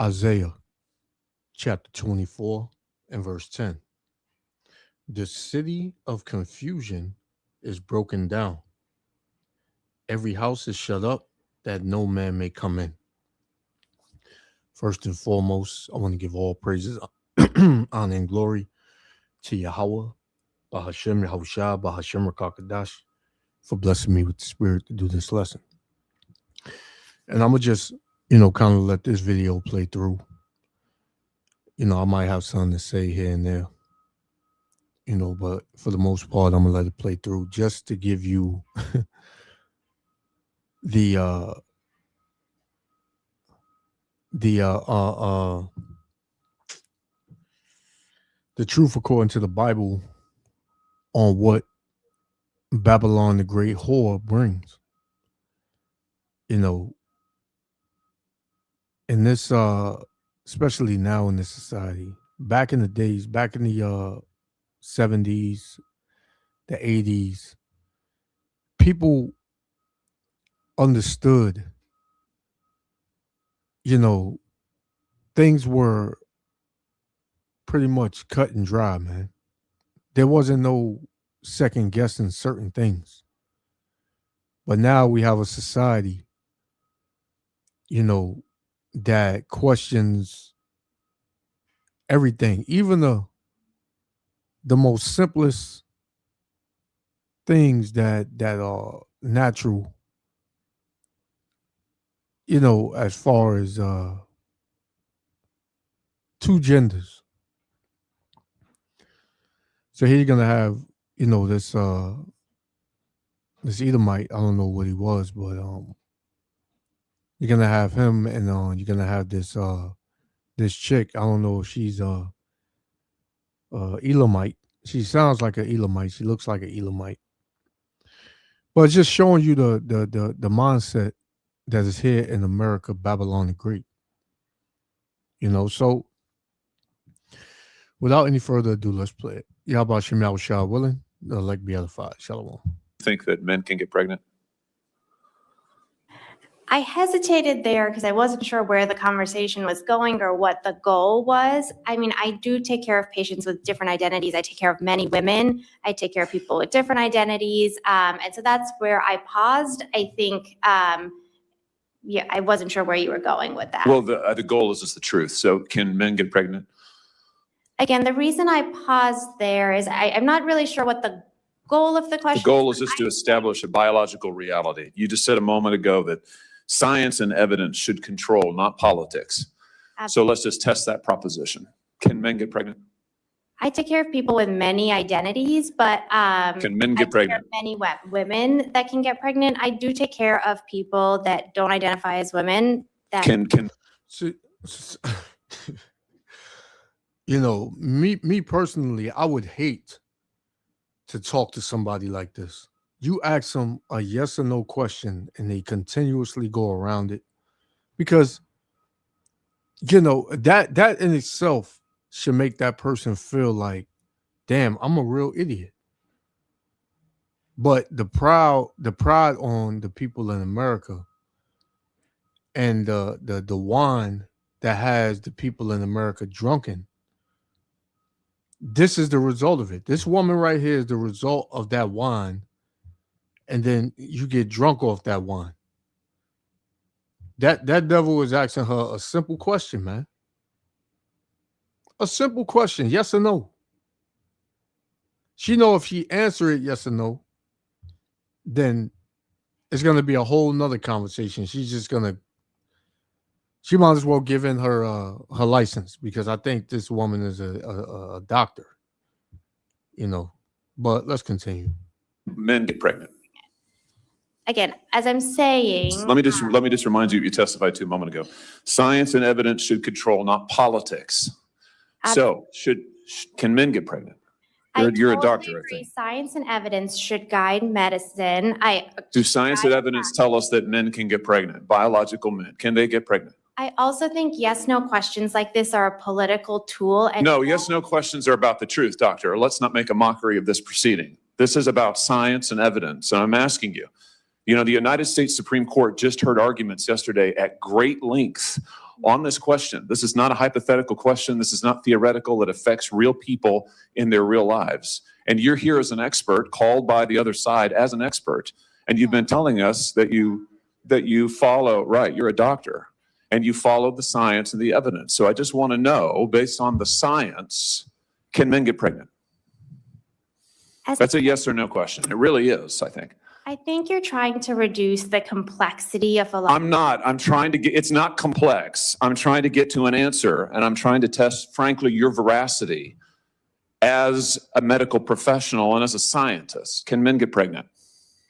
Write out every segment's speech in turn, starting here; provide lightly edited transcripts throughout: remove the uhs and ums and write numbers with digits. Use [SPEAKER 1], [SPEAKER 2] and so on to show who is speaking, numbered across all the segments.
[SPEAKER 1] Isaiah chapter 24 and verse 10. The city of confusion is broken down. Every house is shut up that no man may come in. First and foremost, I want to give all praises, honor, and glory to Yahweh, Bahashem Yahushua, Bahashem Rakakadash, for blessing me with the spirit to do this lesson. And I'm going to just, kind of let this video play through. I might have something to say here and there, but for the most part, I'm going to let it play through just to give you the truth according to the Bible on what Babylon the Great Whore brings. In this, especially now in this society, back in the days, back in the 70s, the 80s, people understood, things were pretty much cut and dry, man. There wasn't no second guessing certain things. But now we have a society, that questions everything, even the most simplest things that are natural, as far as two genders. So here you're gonna have, this Edomite. I don't know what he was, but you're gonna have him, and you're gonna have this chick. I don't know if she's Elamite. She sounds like an Elamite. She looks like an Elamite. But it's just showing you the mindset that is here in America, Babylon the Great. So without any further ado, let's play it. Yahweh Shem Yahushua willing, elect be edified. Shalom.
[SPEAKER 2] Think that men can get pregnant?
[SPEAKER 3] I hesitated there because I wasn't sure where the conversation was going or what the goal was. I mean, I do take care of patients with different identities. I take care of many women. I take care of people with different identities. And so that's where I paused. I think, I wasn't sure where you were going with that.
[SPEAKER 2] Well, the goal is just the truth. So can men get pregnant?
[SPEAKER 3] Again, the reason I paused there is I'm not really sure what the goal of the question is.
[SPEAKER 2] The goal is just to establish a biological reality. You just said a moment ago that science and evidence should control, not politics.
[SPEAKER 3] Absolutely.
[SPEAKER 2] So let's just test that proposition. Can men get pregnant?
[SPEAKER 3] I take care of people with many identities, but
[SPEAKER 2] can men get pregnant?
[SPEAKER 3] Many women that can get pregnant. I do take care of people that don't identify as women. That
[SPEAKER 2] can
[SPEAKER 1] me personally, I would hate to talk to somebody like this. You ask them a yes or no question and they continuously go around it, because that in itself should make that person feel like, damn, I'm a real idiot. But the pride on the people in America and the wine that has the people in America drunken, this is the result of it. This woman right here is the result of that wine. And then you get drunk off that wine. That devil is asking her a simple question, man. A simple question, yes or no. She know if she answer it yes or no, then it's going to be a whole nother conversation. She might as well give in her license, because I think this woman is a doctor, but let's continue.
[SPEAKER 2] Men get pregnant.
[SPEAKER 3] Again, as I'm saying,
[SPEAKER 2] let me just remind you what you testified to a moment ago. Science and evidence should control, not politics. So can men get pregnant? You're a doctor, I think.
[SPEAKER 3] Science and evidence should guide medicine.
[SPEAKER 2] Do science and evidence tell us that men can get pregnant? Biological men, can they get pregnant?
[SPEAKER 3] I also think yes/no questions like this are a political tool. And
[SPEAKER 2] no, yes/no questions are about the truth, doctor. Let's not make a mockery of this proceeding. This is about science and evidence. And I'm asking you, You know, the United States Supreme Court just heard arguments yesterday at great length on this question. This is not a hypothetical question. This is not theoretical. It affects real people in their real lives. And you're here as an expert, called by the other side as an expert. And you've been telling us that you follow, right, you're a doctor, and you follow the science and the evidence. So I just want to know, based on the science, can men get pregnant? That's a yes or no question. It really is, I think.
[SPEAKER 3] I think you're trying to reduce the complexity of a lot.
[SPEAKER 2] I'm not. I'm trying to get, it's not complex. I'm trying to get to an answer, and I'm trying to test, frankly, your veracity as a medical professional and as a scientist. Can men get pregnant?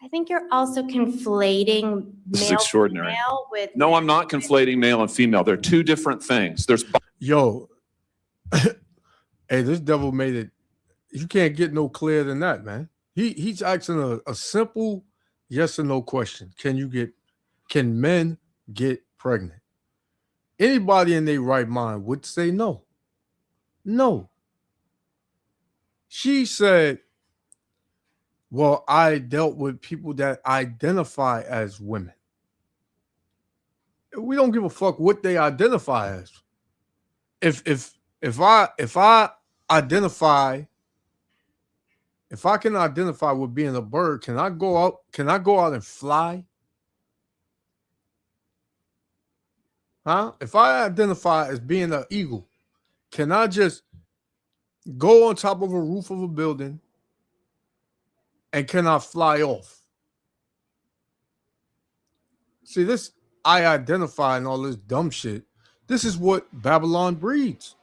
[SPEAKER 3] I think you're also conflating
[SPEAKER 2] This is
[SPEAKER 3] male
[SPEAKER 2] extraordinary.
[SPEAKER 3] female with.
[SPEAKER 2] No, I'm not conflating male and female. They're two different things. There's
[SPEAKER 1] Yo, hey, this devil made it. You can't get no clearer than that, man. He's asking a simple yes or no question. Can men get pregnant? Anybody in their right mind would say no. No. She said, well, I dealt with people that identify as women. We don't give a fuck what they identify as. If I can identify with being a bird, can I go out and fly? Huh? If I identify as being an eagle, can I just go on top of a roof of a building and can I fly off? See, this I identify and all this dumb shit. This is what Babylon breeds.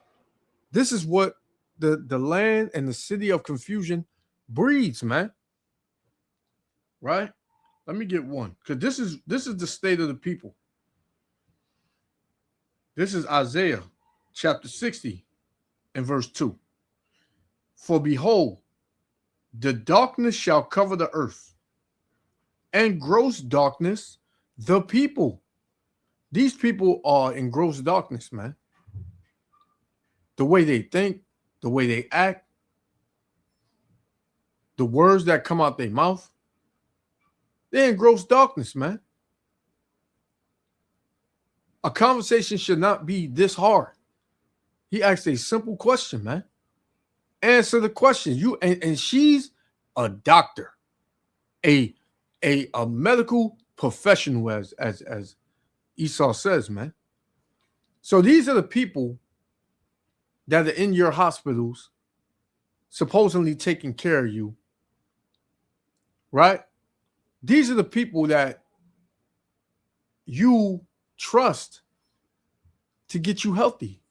[SPEAKER 1] This is what the land and the city of confusion breeds, man. Right? Let me get one, because this is the state of the people. This is Isaiah chapter 60 and verse 2. For behold, the darkness shall cover the earth, and gross darkness the people. These people are in gross darkness, man. The way they think, the way they act, the words that come out their mouth, they're in gross darkness, man. A conversation should not be this hard. He asked a simple question, man. Answer the question. And she's a doctor, a medical professional, as Esau says, man. So these are the people that are in your hospitals, supposedly taking care of you, right? These are the people that you trust to get you healthy.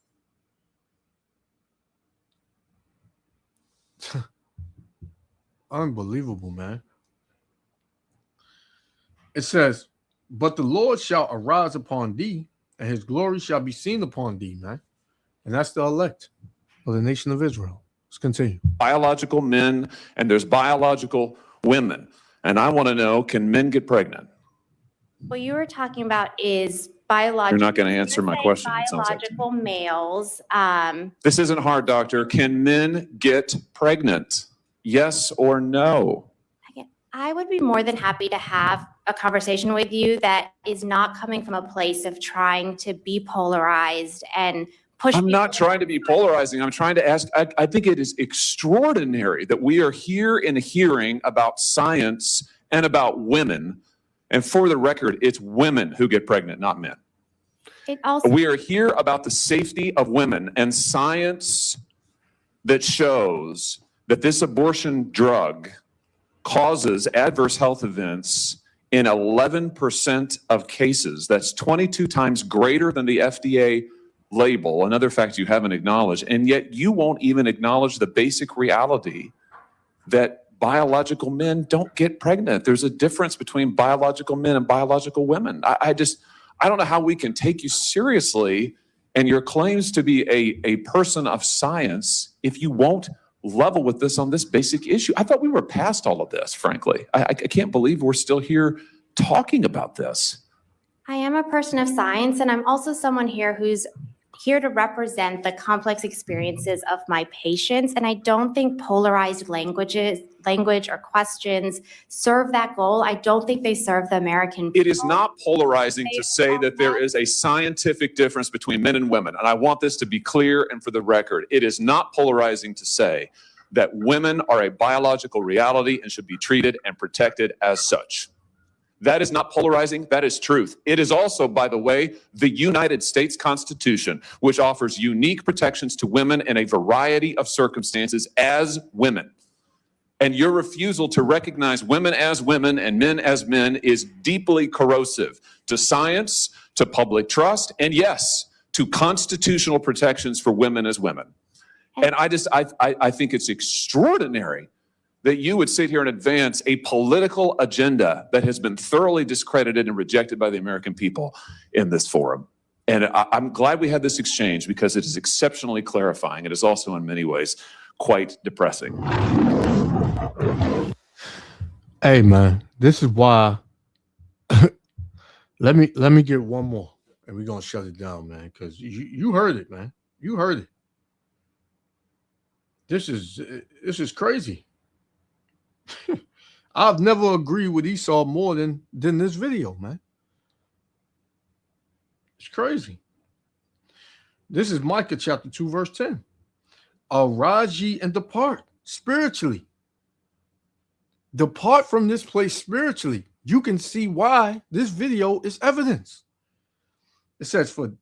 [SPEAKER 1] Unbelievable, man. It says, but the Lord shall arise upon thee, and his glory shall be seen upon thee, man. And that's the elect of the nation of Israel. Let's continue.
[SPEAKER 2] biological men and there's biological women. And I want to know, can men get pregnant?
[SPEAKER 3] What you were talking about is biological.
[SPEAKER 2] You're not going to answer my question, it sounds like.
[SPEAKER 3] Biological males.
[SPEAKER 2] This isn't hard, doctor. Can men get pregnant? Yes or no?
[SPEAKER 3] I would be more than happy to have a conversation with you that is not coming from a place of trying to be polarized and push.
[SPEAKER 2] I'm not
[SPEAKER 3] people.
[SPEAKER 2] trying to be polarizing. I'm trying to ask, I think it is extraordinary that we are here in a hearing about science and about women. And for the record, it's women who get pregnant, not men.
[SPEAKER 3] It also.
[SPEAKER 2] We are here about the safety of women and science that shows that this abortion drug causes adverse health events in 11% of cases. That's 22 times greater than the FDA label, another fact you haven't acknowledged. And yet you won't even acknowledge the basic reality that biological men don't get pregnant. There's a difference between biological men and biological women. I don't know how we can take you seriously and your claims to be a person of science if you won't level with this on this basic issue. I thought we were past all of this, frankly. I can't believe we're still here talking about this.
[SPEAKER 3] I am a person of science, and I'm also someone here who's here to represent the complex experiences of my patients. And I don't think polarized language or questions serve that goal. I don't think they serve the American
[SPEAKER 2] It is
[SPEAKER 3] people.
[SPEAKER 2] not polarizing to say that there is a scientific difference between men and women. And I want this to be clear and for the record. It is not polarizing to say that women are a biological reality and should be treated and protected as such. That is not polarizing. That is truth. It is also, by the way, the United States Constitution, which offers unique protections to women in a variety of circumstances as women. And your refusal to recognize women as women and men as men is deeply corrosive to science, to public trust, and yes, to constitutional protections for women as women. And I think it's extraordinary that you would sit here and advance a political agenda that has been thoroughly discredited and rejected by the American people in this forum. And I'm glad we had this exchange because it is exceptionally clarifying. It is also in many ways quite depressing.
[SPEAKER 1] Hey man, this is why. let me get one more, and we're gonna shut it down, man. Because you heard it, man. You heard it. This is crazy. I've never agreed with Esau more than this video, man. It's crazy. This is Micah chapter 2, verse 10. Arise ye and depart spiritually. Depart from this place spiritually. You can see why this video is evidence. It says, for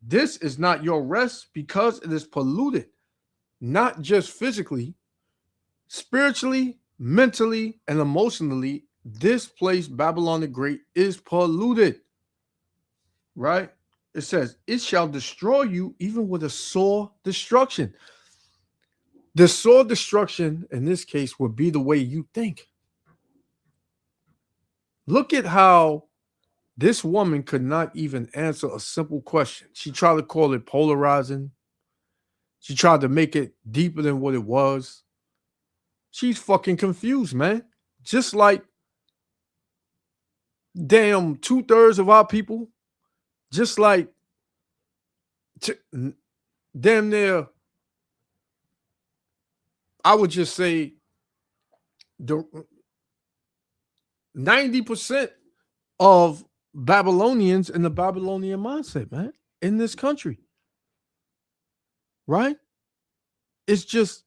[SPEAKER 1] this is not your rest because it is polluted, not just physically, spiritually, mentally, and emotionally. This place, Babylon the Great, is polluted. Right? It says, it shall destroy you even with a sore destruction. The sore destruction in this case would be the way you think. Look at how this woman could not even answer a simple question. She tried to call it polarizing. She tried to make it deeper than what it was. She's fucking confused, man. Just like damn 2/3 of our people. Just like damn near, I would just say the 90% of Babylonians in the Babylonian mindset, man, in this country. Right? It's just,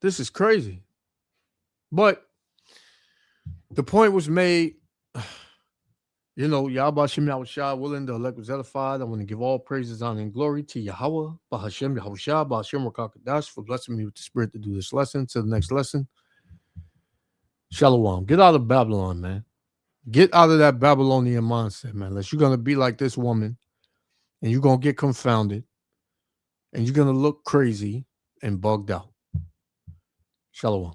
[SPEAKER 1] this is crazy. But the point was made, you know, Yahweh Shem Yahushua, willing the elect was edified. I want to give all praises, honor, and glory to Yahweh, Bahashem Yahushua, Bahashem Rakakadash, for blessing me with the spirit to do this lesson. To the next lesson. Shalom. Get out of Babylon, man. Get out of that Babylonian mindset, man. Unless you're going to be like this woman and you're going to get confounded and you're going to look crazy and bugged out. Shalom.